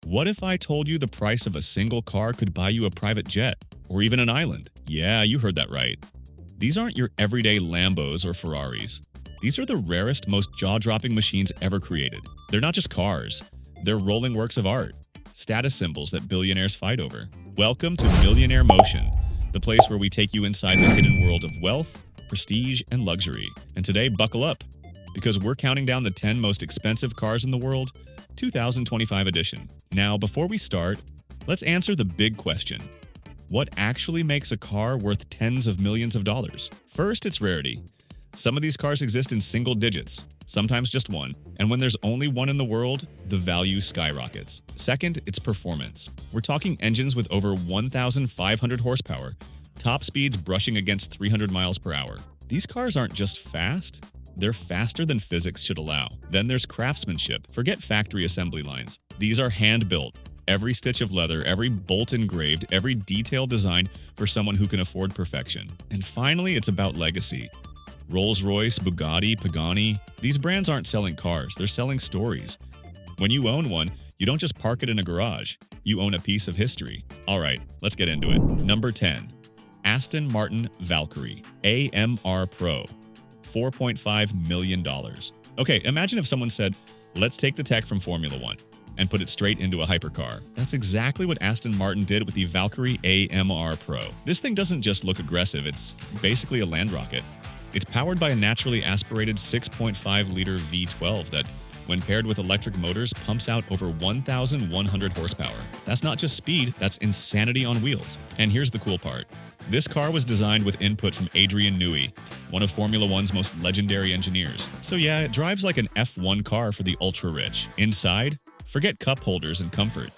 What if I told you the price of a single car could buy you a private jet, or even an island? Yeah, you heard that right. These aren't your everyday Lambos or Ferraris. These are the rarest, most jaw-dropping machines ever created. They're not just cars. They're rolling works of art, status symbols that billionaires fight over. Welcome to Millionaire Motion, the place where we take you inside the hidden world of wealth, prestige, and luxury. And today, buckle up, because we're counting down the 10 most expensive cars in the world, 2025 edition. Now, before we start, let's answer the big question. What actually makes a car worth tens of millions of dollars? First, it's rarity. Some of these cars exist in single digits, sometimes just one, and when there's only one in the world, the value skyrockets. Second, it's performance. We're talking engines with over 1,500 horsepower, top speeds brushing against 300 miles per hour. These cars aren't just fast, they're faster than physics should allow. Then there's craftsmanship. Forget factory assembly lines. These are hand-built. Every stitch of leather, every bolt engraved, every detail designed for someone who can afford perfection. And finally, it's about legacy. Rolls-Royce, Bugatti, Pagani, these brands aren't selling cars, they're selling stories. When you own one, you don't just park it in a garage, you own a piece of history. All right, let's get into it. Number 10. Aston Martin Valkyrie AMR Pro, $4.5 million. Okay, imagine if someone said, let's take the tech from Formula One and put it straight into a hypercar. That's exactly what Aston Martin did with the Valkyrie AMR Pro. This thing doesn't just look aggressive, it's basically a land rocket. It's powered by a naturally aspirated 6.5-liter V12 that, when paired with electric motors, pumps out over 1,100 horsepower. That's not just speed, that's insanity on wheels. And here's the cool part. This car was designed with input from Adrian Newey, one of Formula One's most legendary engineers. So yeah, it drives like an F1 car for the ultra-rich. Inside, forget cup holders and comfort.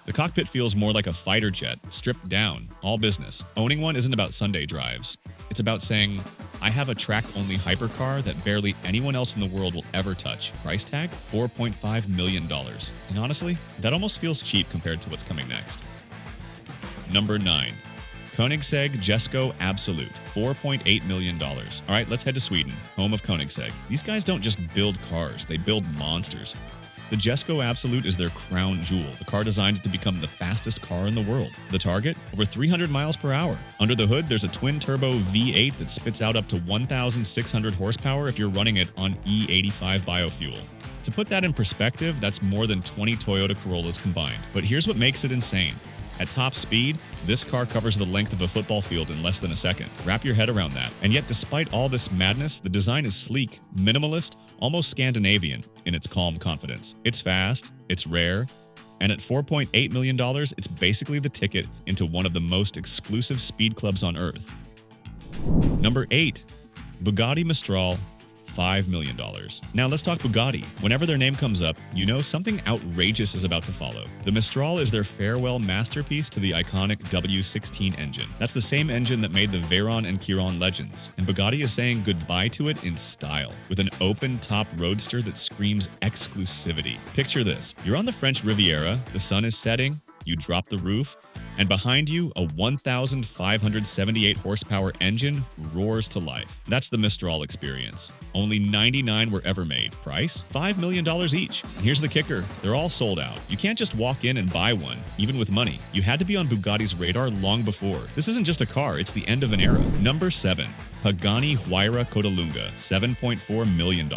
The cockpit feels more like a fighter jet, stripped down, all business. Owning one isn't about Sunday drives. It's about saying, I have a track-only hypercar that barely anyone else in the world will ever touch. Price tag? $4.5 million. And honestly, that almost feels cheap compared to what's coming next. Number 9. Koenigsegg Jesko Absolut, $4.8 million. All right, let's head to Sweden, home of Koenigsegg. These guys don't just build cars, they build monsters. The Jesko Absolut is their crown jewel, the car designed to become the fastest car in the world. The target? Over 300 miles per hour. Under the hood, there's a twin-turbo V8 that spits out up to 1,600 horsepower if you're running it on E85 biofuel. To put that in perspective, that's more than 20 Toyota Corollas combined. But here's what makes it insane. At top speed, this car covers the length of a football field in less than a second. Wrap your head around that. And yet, despite all this madness, the design is sleek, minimalist, almost Scandinavian in its calm confidence. It's fast, it's rare, and at $4.8 million, it's basically the ticket into one of the most exclusive speed clubs on Earth. Number 8. Bugatti Mistral, $5 million. Now let's talk Bugatti. Whenever their name comes up, you know something outrageous is about to follow. The Mistral is their farewell masterpiece to the iconic W16 engine. That's the same engine that made the Veyron and Chiron legends, and Bugatti is saying goodbye to it in style, with an open-top roadster that screams exclusivity. Picture this. You're on the French Riviera, the sun is setting, you drop the roof, and behind you, a 1,578 horsepower engine roars to life. That's the Mistral experience. Only 99 were ever made. Price? $5 million each. And here's the kicker. They're all sold out. You can't just walk in and buy one, even with money. You had to be on Bugatti's radar long before. This isn't just a car, it's the end of an era. Number 7. Pagani Huayra Codalunga, $7.4 million.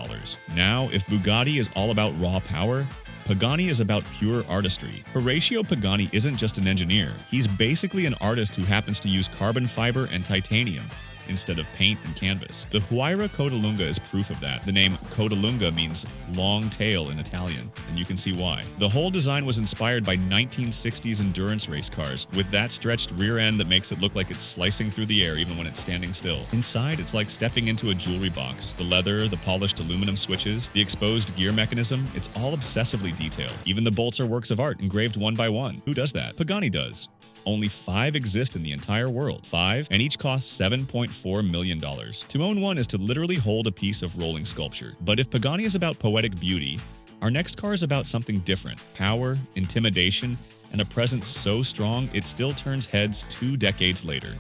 Now, if Bugatti is all about raw power, Pagani is about pure artistry. Horacio Pagani isn't just an engineer. He's basically an artist who happens to use carbon fiber and titanium instead of paint and canvas. The Huayra Codalunga is proof of that. The name Codalunga means long tail in Italian, and you can see why. The whole design was inspired by 1960s endurance race cars, with that stretched rear end that makes it look like it's slicing through the air even when it's standing still. Inside, it's like stepping into a jewelry box. The leather, the polished aluminum switches, the exposed gear mechanism, it's all obsessively detailed. Even the bolts are works of art, engraved one by one. Who does that? Pagani does. Only 5 exist in the entire world. 5, and each costs $7.4 million. To own one is to literally hold a piece of rolling sculpture. But if Pagani is about poetic beauty, our next car is about something different. Power, intimidation, and a presence so strong it still turns heads 2 decades later.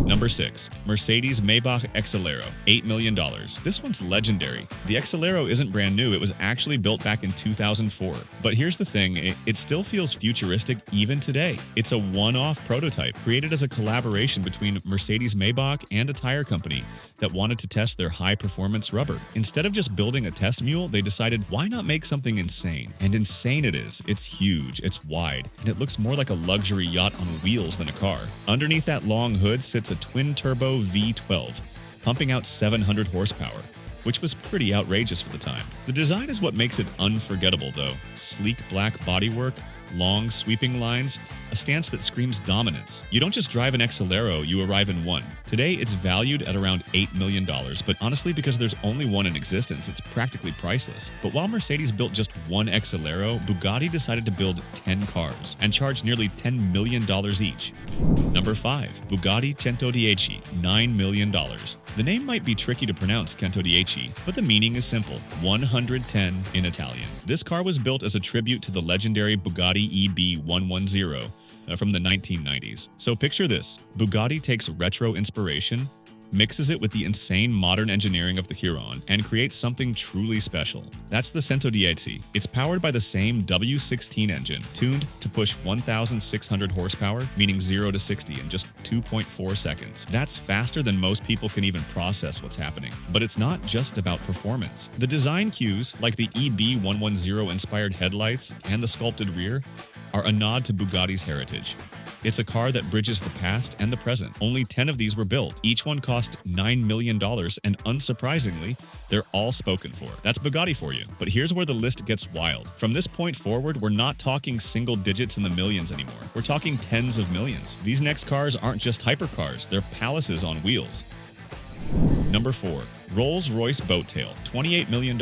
Number 6. Mercedes-Maybach Exelero, $8 million. This one's legendary. The Exelero isn't brand new, it was actually built back in 2004. But here's the thing, it still feels futuristic even today. It's a one-off prototype created as a collaboration between Mercedes-Maybach and a tire company that wanted to test their high-performance rubber. Instead of just building a test mule, they decided, why not make something insane? And insane it is. It's huge, it's wide, and it looks more like a luxury yacht on wheels than a car. Underneath that long hood sits a twin-turbo V12, pumping out 700 horsepower, which was pretty outrageous for the time. The design is what makes it unforgettable, though. Sleek black bodywork, long sweeping lines, a stance that screams dominance. You don't just drive an Exelero, you arrive in one. Today, it's valued at around $8 million, but honestly, because there's only one in existence, it's practically priceless. But while Mercedes built just one Exelero, Bugatti decided to build 10 cars and charge nearly $10 million each. Number 5. Bugatti Centodieci, $9 million. The name might be tricky to pronounce, Centodieci, but the meaning is simple, 110 in Italian. This car was built as a tribute to the legendary Bugatti EB110 from the 1990s. So picture this, Bugatti takes retro inspiration, mixes it with the insane modern engineering of the Chiron, and creates something truly special. That's the Centodieci. It's powered by the same W16 engine, tuned to push 1,600 horsepower, meaning 0 to 60 in just 2.4 seconds. That's faster than most people can even process what's happening. But it's not just about performance. The design cues, like the EB110-inspired headlights and the sculpted rear, are a nod to Bugatti's heritage. It's a car that bridges the past and the present. Only 10 of these were built. Each one cost $9 million, and unsurprisingly, they're all spoken for. That's Bugatti for you. But here's where the list gets wild. From this point forward, we're not talking single digits in the millions anymore. We're talking tens of millions. These next cars aren't just hypercars, they're palaces on wheels. Number 4. Rolls-Royce Boat Tail, $28 million.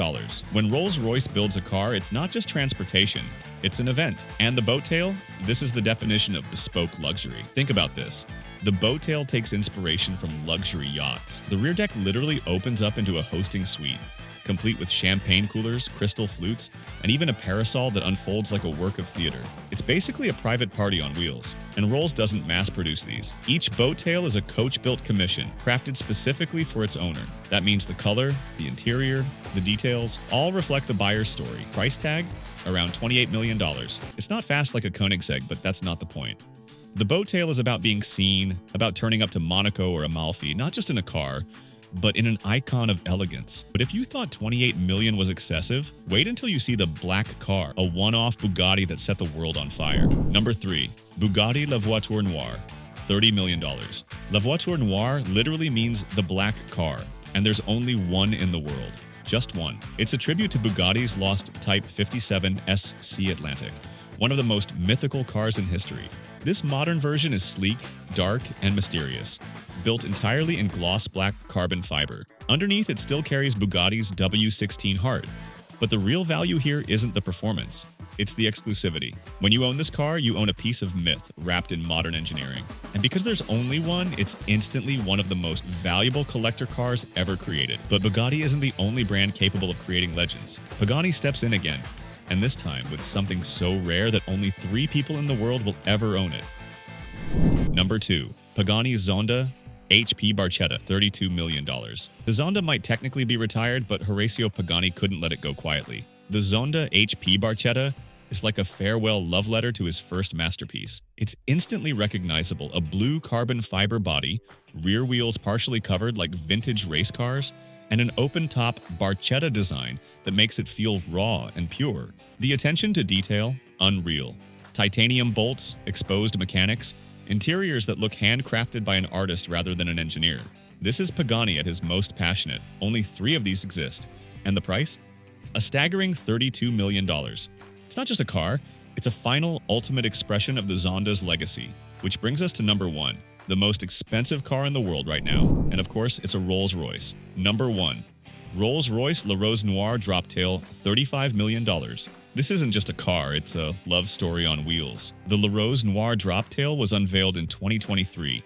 When Rolls-Royce builds a car, it's not just transportation, it's an event. And the Boat Tail? This is the definition of bespoke luxury. Think about this. The Boat Tail takes inspiration from luxury yachts. The rear deck literally opens up into a hosting suite, complete with champagne coolers, crystal flutes, and even a parasol that unfolds like a work of theater. It's basically a private party on wheels, and Rolls doesn't mass-produce these. Each boat tail is a coach-built commission, crafted specifically for its owner. That means the color, the interior, the details, all reflect the buyer's story. Price tag? Around $28 million. It's not fast like a Koenigsegg, but that's not the point. The boat tail is about being seen, about turning up to Monaco or Amalfi, not just in a car, but in an icon of elegance. But if you thought $28 million was excessive, wait until you see the black car, a one-off Bugatti that set the world on fire. Number 3. Bugatti Voiture Noire, $30 million. La Voiture Noire literally means the black car, and there's only one in the world. Just one. It's a tribute to Bugatti's lost Type 57 SC Atlantic, one of the most mythical cars in history. This modern version is sleek, dark, and mysterious, built entirely in gloss black carbon fiber. Underneath, it still carries Bugatti's W16 heart. But the real value here isn't the performance, it's the exclusivity. When you own this car, you own a piece of myth wrapped in modern engineering. And because there's only one, it's instantly one of the most valuable collector cars ever created. But Bugatti isn't the only brand capable of creating legends. Pagani steps in again, and this time with something so rare that only 3 people in the world will ever own it. Number 2. Pagani Zonda HP Barchetta, $32 million. The Zonda might technically be retired, but Horacio Pagani couldn't let it go quietly. The Zonda HP Barchetta is like a farewell love letter to his first masterpiece. It's instantly recognizable, a blue carbon fiber body, rear wheels partially covered like vintage race cars, and an open-top Barchetta design that makes it feel raw and pure. The attention to detail, unreal. Titanium bolts, exposed mechanics, interiors that look handcrafted by an artist rather than an engineer. This is Pagani at his most passionate. Only 3 of these exist. And the price? A staggering $32 million. It's not just a car, it's a final, ultimate expression of the Zonda's legacy. Which brings us to number 1. The most expensive car in the world right now. And of course, it's a Rolls-Royce. Number 1. Rolls-Royce Rose Noire Droptail, $35 million. This isn't just a car, it's a love story on wheels. The Rose Noire Droptail was unveiled in 2023,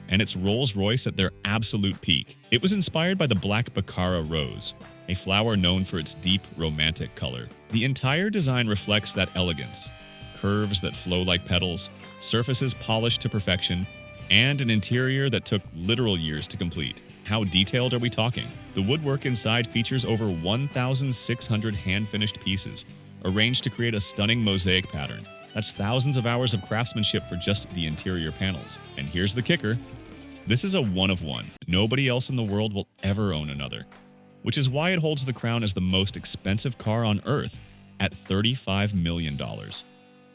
and it's Rolls-Royce at their absolute peak. It was inspired by the black Baccara rose, a flower known for its deep, romantic color. The entire design reflects that elegance. Curves that flow like petals, surfaces polished to perfection, and an interior that took literal years to complete. How detailed are we talking? The woodwork inside features over 1,600 hand-finished pieces, arranged to create a stunning mosaic pattern. That's thousands of hours of craftsmanship for just the interior panels. And here's the kicker. This is a one of one. Nobody else in the world will ever own another, which is why it holds the crown as the most expensive car on Earth at $35 million.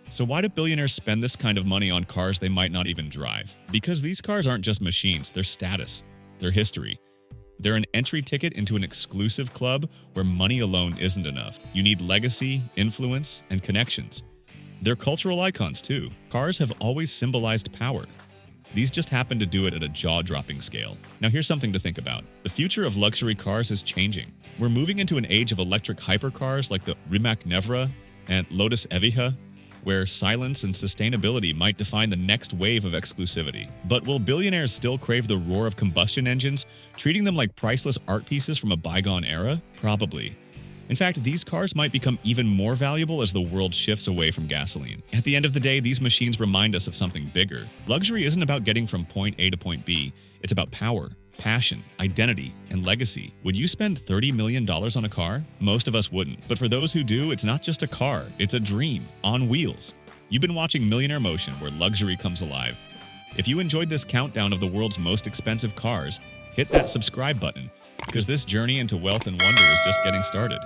So why do billionaires spend this kind of money on cars they might not even drive? Because these cars aren't just machines, they're status, they're history. They're an entry ticket into an exclusive club where money alone isn't enough. You need legacy, influence, and connections. They're cultural icons too. Cars have always symbolized power. These just happen to do it at a jaw-dropping scale. Now here's something to think about. The future of luxury cars is changing. We're moving into an age of electric hypercars like the Rimac Nevra and Lotus Evija, where silence and sustainability might define the next wave of exclusivity. But will billionaires still crave the roar of combustion engines, treating them like priceless art pieces from a bygone era? Probably. In fact, these cars might become even more valuable as the world shifts away from gasoline. At the end of the day, these machines remind us of something bigger. Luxury isn't about getting from point A to point B. It's about power, passion, identity, and legacy. Would you spend $30 million on a car? Most of us wouldn't. But for those who do, it's not just a car, it's a dream on wheels. You've been watching Millionaire Motion, where luxury comes alive. If you enjoyed this countdown of the world's most expensive cars, hit that subscribe button, because this journey into wealth and wonder is just getting started.